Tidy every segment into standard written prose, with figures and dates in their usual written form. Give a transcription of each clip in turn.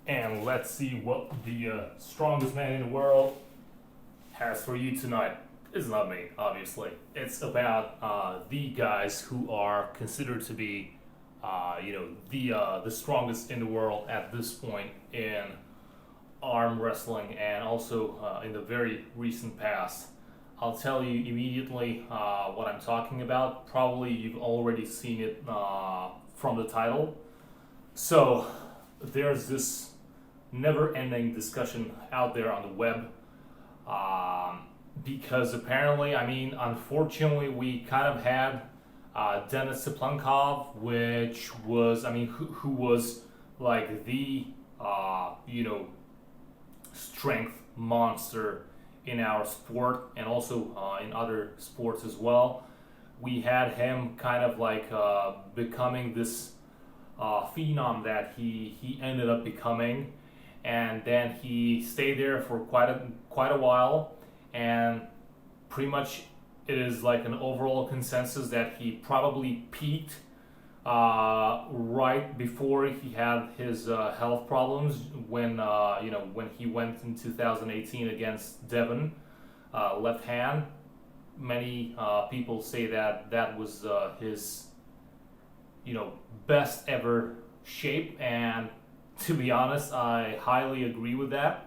and let's see what the strongest man in the world has for you tonight. It's not me, obviously. It's about the guys who are considered to be, the strongest in the world at this point in arm wrestling, and also in the very recent past. I'll tell you immediately what I'm talking about. Probably you've already seen it from the title. So there's this never-ending discussion out there on the web because apparently, unfortunately, we kind of had Denis Cyplenkov, which was, who was like the, strength monster in our sport and also in other sports as well. We had him kind of like becoming this phenom that he ended up becoming, and then he stayed there for quite a while, and pretty much it is like an overall consensus that he probably peaked right before he had his health problems when when he went in 2018 against Devon, left hand. Many people say that that was his best ever shape, and to be honest, I highly agree with that.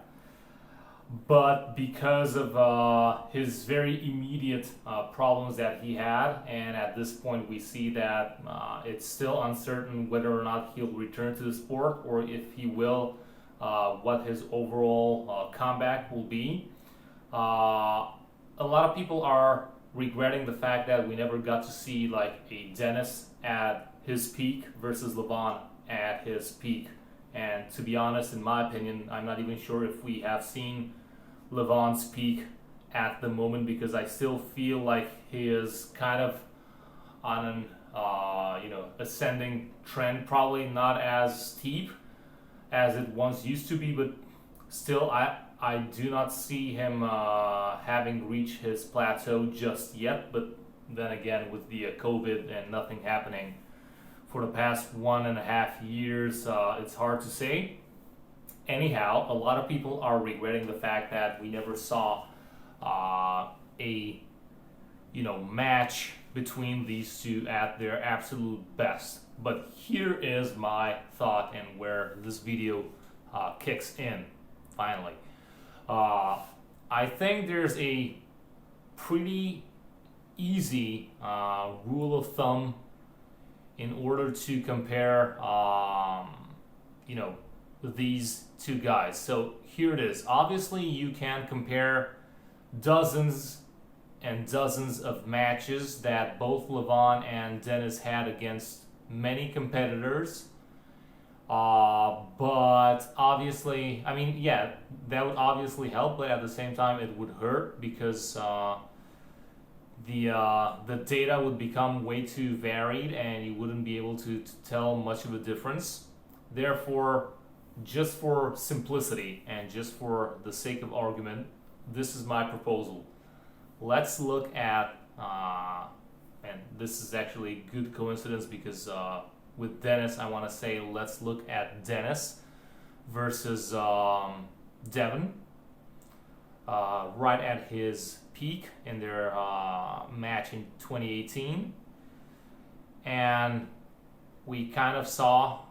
But because of his very immediate problems that he had, and at this point we see that it's still uncertain whether or not he'll return to the sport, or if he will, what his overall comeback will be. A lot of people are regretting the fact that we never got to see like a Denis at his peak versus Levan at his peak. And to be honest, in my opinion, I'm not even sure if we have seen Levan's peak at the moment, because I still feel like he is kind of on an ascending trend, probably not as steep as it once used to be, but still I do not see him having reached his plateau just yet. But then again, with the COVID and nothing happening for the past 1.5 years, it's hard to say. Anyhow, a lot of people are regretting the fact that we never saw a match between these two at their absolute best. But here is my thought and where this video kicks in finally. I think there's a pretty easy rule of thumb in order to compare these two guys. So here it is. Obviously you can compare dozens and dozens of matches that both Levan and Denis had against many competitors, but obviously, that would obviously help, but at the same time it would hurt, because the data would become way too varied and you wouldn't be able to tell much of a difference. Therefore, just for simplicity and just for the sake of argument, this is my proposal. Let's look at, and this is actually a good coincidence, because with Denis, I want to say let's look at Denis versus Devon, right at his peak in their match in 2018, and we kind of saw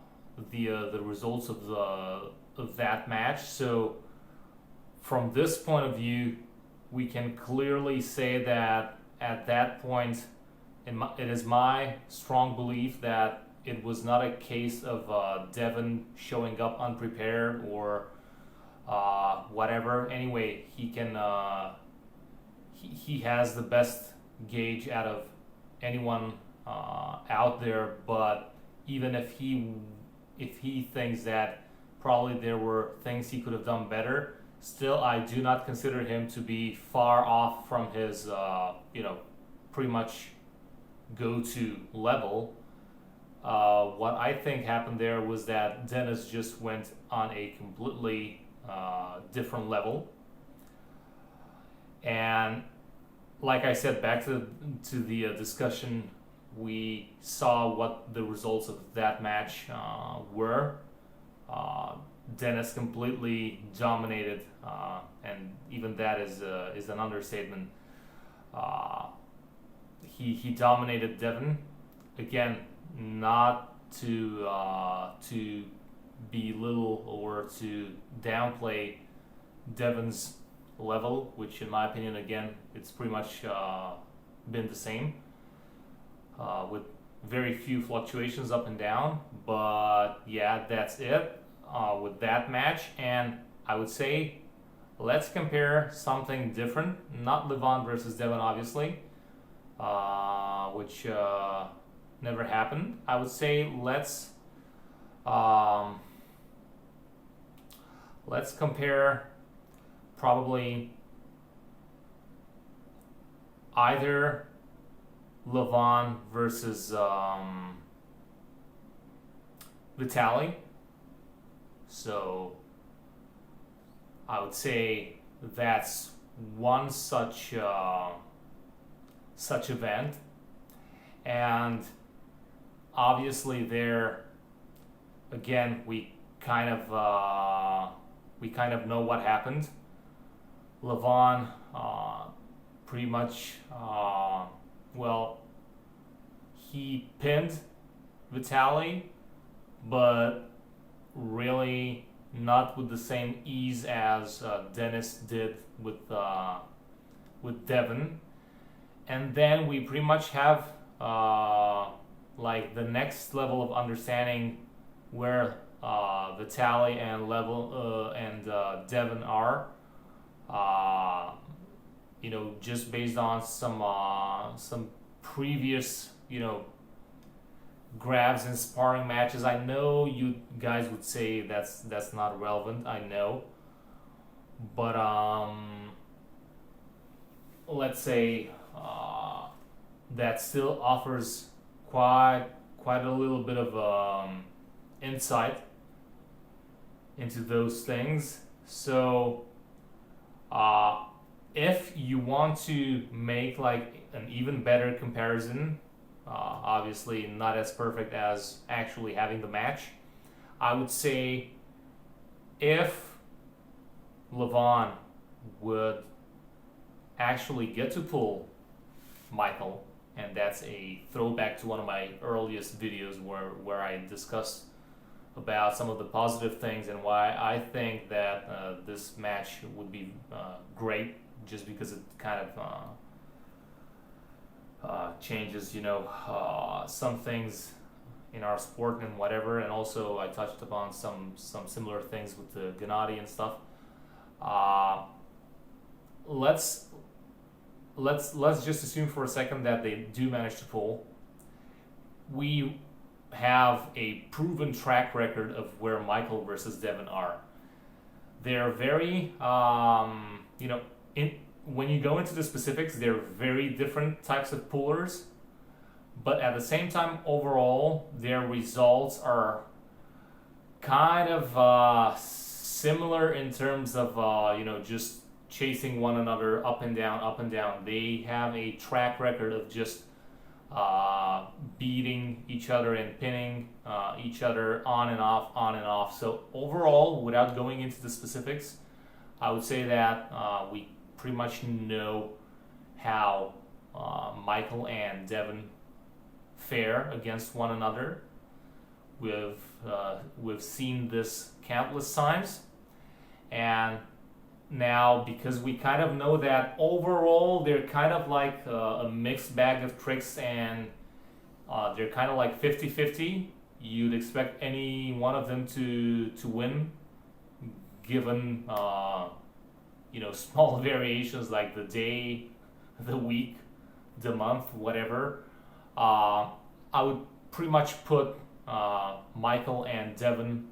the results of that match. So from this point of view, we can clearly say that at that point, it is my strong belief that it was not a case of Devon showing up unprepared or whatever. Anyway, he has the best gauge out of anyone out there. But even if he thinks that probably there were things he could have done better, still I do not consider him to be far off from his pretty much go-to level. What I think happened there was that Denis just went on a completely different level. And like I said, back to the discussion, we saw what the results of that match were. Denis completely dominated, and even that is an understatement. Uh, he dominated Devon. Again, not to belittle or to downplay Devon's level, which in my opinion, again, it's pretty much been the same, with very few fluctuations up and down. But yeah, that's it with that match. And I would say let's compare something different, not Levan versus Devon, obviously, which never happened. I would say let's compare probably either Levan versus Vitaly. So I would say that's one such event, and obviously there again we kind of know what happened. Levan pretty much he pinned Vitaly, but really not with the same ease as Denis did with Devon. And then we pretty much have like the next level of understanding where Vitaly and Devon are. Just based on some previous grabs in sparring matches. I know you guys would say that's not relevant. I know, but let's say that still offers quite a little bit of insight into those things. So if you want to make like an even better comparison, obviously not as perfect as actually having the match, I would say if Levan would actually get to pull Michael, and that's a throwback to one of my earliest videos where I discussed about some of the positive things and why I think that this match would be great, just because it kind of changes, some things in our sport and whatever. And also I touched upon some similar things with the Gennady and stuff. Let's just assume for a second that they do manage to pull. We have a proven track record of where Michael versus Devon are. They're very, when you go into the specifics, they're very different types of pullers, but at the same time, overall, their results are kind of similar in terms of, just chasing one another up and down, up and down. They have a track record of just beating each other and pinning each other on and off, on and off. So overall, without going into the specifics, I would say that we pretty much know how Michael and Devon fare against one another. We've seen this countless times, and now, because we kind of know that overall they're kind of like a mixed bag of tricks, and they're kind of like 50-50. You'd expect any one of them to win, given small variations like the day, the week, the month, whatever. I would pretty much put Michael and Devon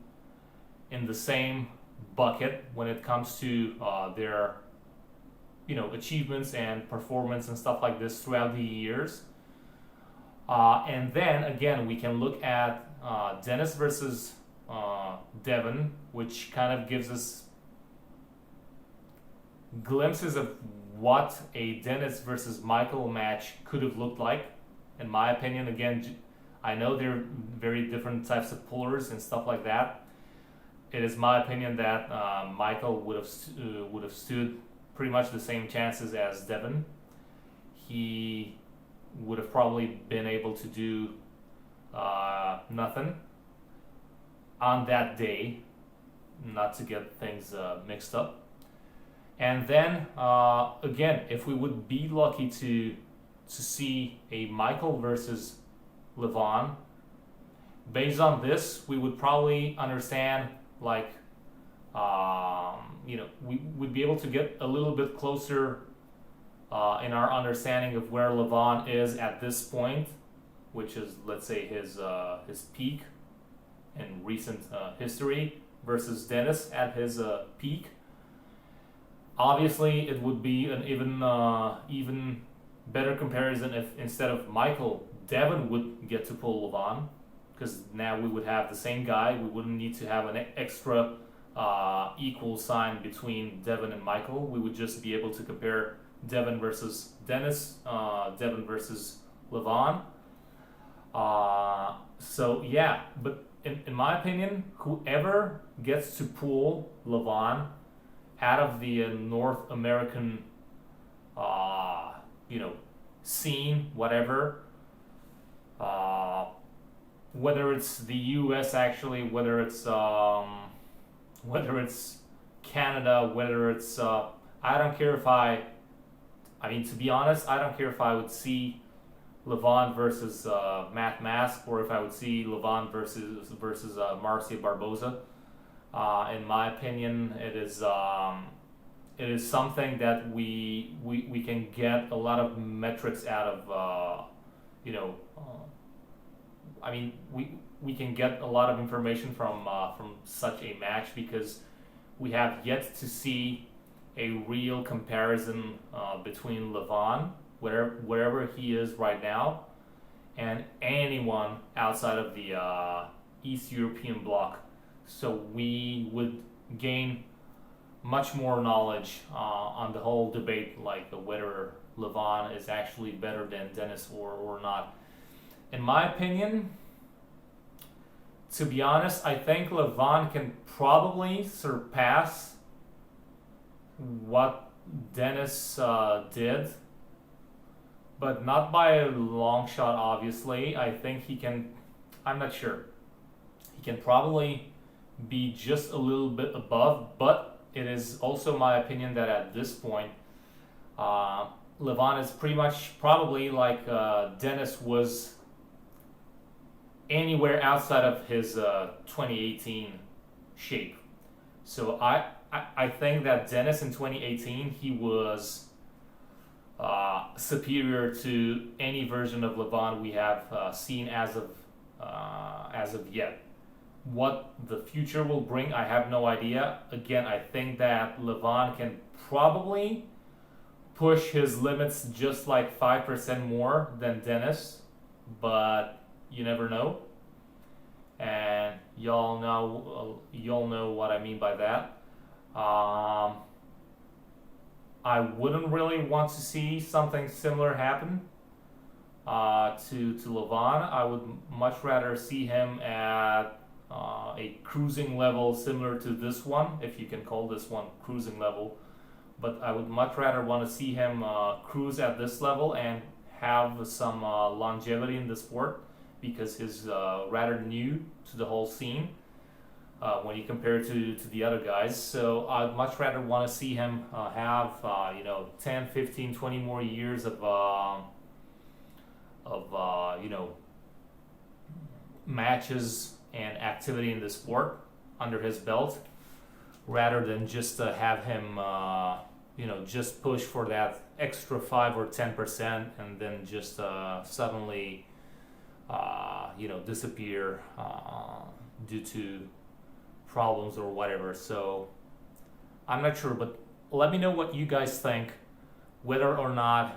in the same bucket when it comes to their achievements and performance and stuff like this throughout the years. And then again, we can look at Denis versus Devon, which kind of gives us glimpses of what a Denis versus Michael match could have looked like. In my opinion, again, I know they're very different types of pullers and stuff like that, it is my opinion that Michael would have stood pretty much the same chances as Devon. He would have probably been able to do nothing on that day, not to get things mixed up. And then again, if we would be lucky to see a Michael versus Levan, based on this, we would probably understand, like, we would be able to get a little bit closer in our understanding of where Levan is at this point, which is, let's say, his peak in recent history, versus Denis at his peak. Obviously, it would be an even better comparison if instead of Michael, Devon would get to pull Levan, because now we would have the same guy. We wouldn't need to have an extra equal sign between Devon and Michael. We would just be able to compare Devon versus Denis, Devon versus Levan. So yeah, but in my opinion, whoever gets to pull Levan out of the North American, scene, whatever, whether it's the U.S. actually, whether it's Canada, whether it's I don't care if to be honest, I don't care if I would see Levan versus Matt Mask, or if I would see Levan versus Marcia Barboza. In my opinion, it is something that we can get a lot of metrics out of. We can get a lot of information from such a match, because we have yet to see a real comparison between Levan, wherever he is right now, and anyone outside of the East European bloc. So we would gain much more knowledge on the whole debate, like whether Levan is actually better than Denis or not. In my opinion, to be honest, I think Levan can probably surpass what Denis did, but not by a long shot, obviously. I think he can, I'm not sure. He can probably be just a little bit above, but it is also my opinion that at this point, Levan is pretty much probably like Denis was anywhere outside of his 2018 shape. So I think that Denis in 2018, he was superior to any version of Levan we have seen as of yet. What the future will bring, I have no idea. Again, I think that Levan can probably push his limits just like 5% more than Denis, but you never know. And y'all know what I mean by that. I wouldn't really want to see something similar happen to Levan. I would much rather see him at a cruising level similar to this one, if you can call this one cruising level. But I would much rather want to see him cruise at this level and have some longevity in the sport, because he's rather new to the whole scene when you compare to the other guys. So I'd much rather want to see him have 10, 15, 20 more years of matches and activity in the sport under his belt, rather than just have him just push for that extra 5 or 10% and then just suddenly disappear due to problems or whatever. So I'm not sure, but let me know what you guys think, whether or not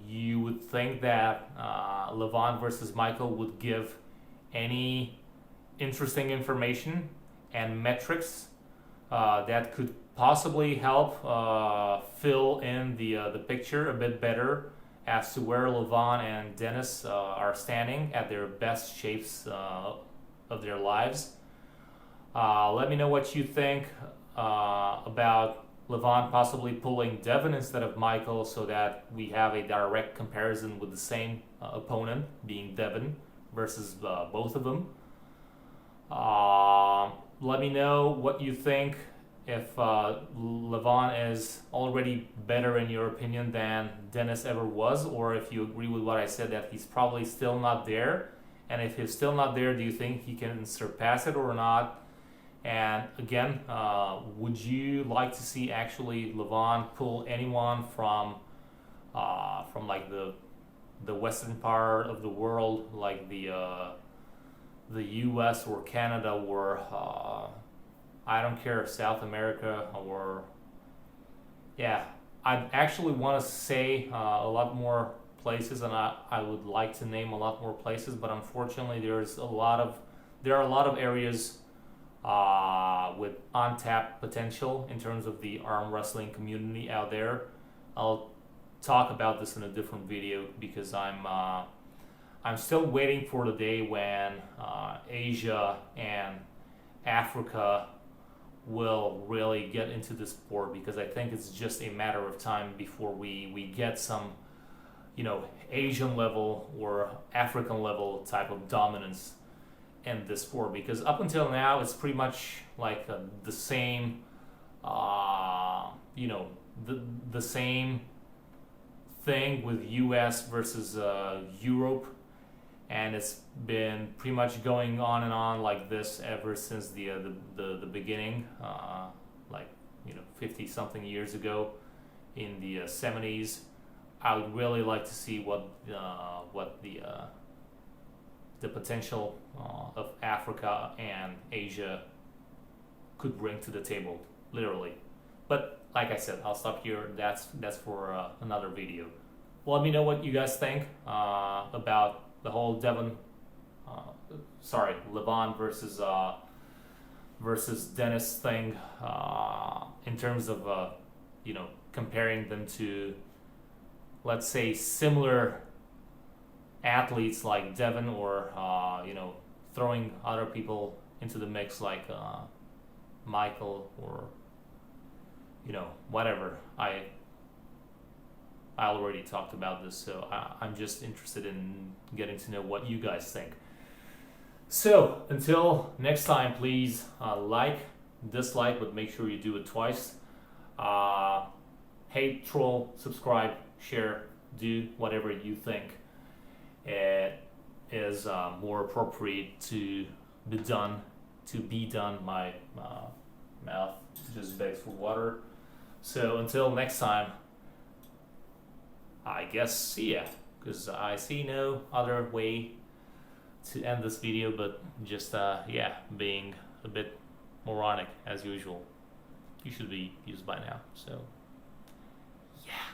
you would think that Levan versus Michael would give any interesting information and metrics that could possibly help fill in the picture a bit better as to where Levan and Denis are standing at their best shapes of their lives. Let me know what you think about Levan possibly pulling Devin instead of Michael, so that we have a direct comparison with the same opponent, being Devin, versus both of them. Let me know what you think, if Levan is already better in your opinion than Denis ever was, or if you agree with what I said, that he's probably still not there. And if he's still not there, do you think he can surpass it or not? And again, would you like to see actually Levan pull anyone from like the western part of the world, like the U.S. or Canada, or I don't care, South America, or yeah, I actually want to say a lot more places, and I would like to name a lot more places, but unfortunately there are a lot of areas with untapped potential in terms of the arm wrestling community out there. I'll talk about this in a different video, because I'm still waiting for the day when Asia and Africa will really get into the sport, because I think it's just a matter of time before we get some, Asian level or African level type of dominance in this sport. Because up until now, it's pretty much like the same, the same thing with U.S. versus Europe, and it's been pretty much going on and on like this ever since the beginning, 50 something years ago, in the 70s. I would really like to see what the potential of Africa and Asia could bring to the table, literally. But like I said, I'll stop here. That's for another video. Let me know what you guys think about the whole Levan versus Denis thing, in terms of comparing them to, let's say, similar athletes like Devin, or throwing other people into the mix like Michael, or whatever. I already talked about this, so I'm just interested in getting to know what you guys think. So until next time, please like, dislike, but make sure you do it twice. Hate, troll, subscribe, share, do whatever you think it is more appropriate to be done. My mouth just begs for water. So until next time, I guess see ya, because I see no other way to end this video but just being a bit moronic as usual. You should be used by now, so yeah.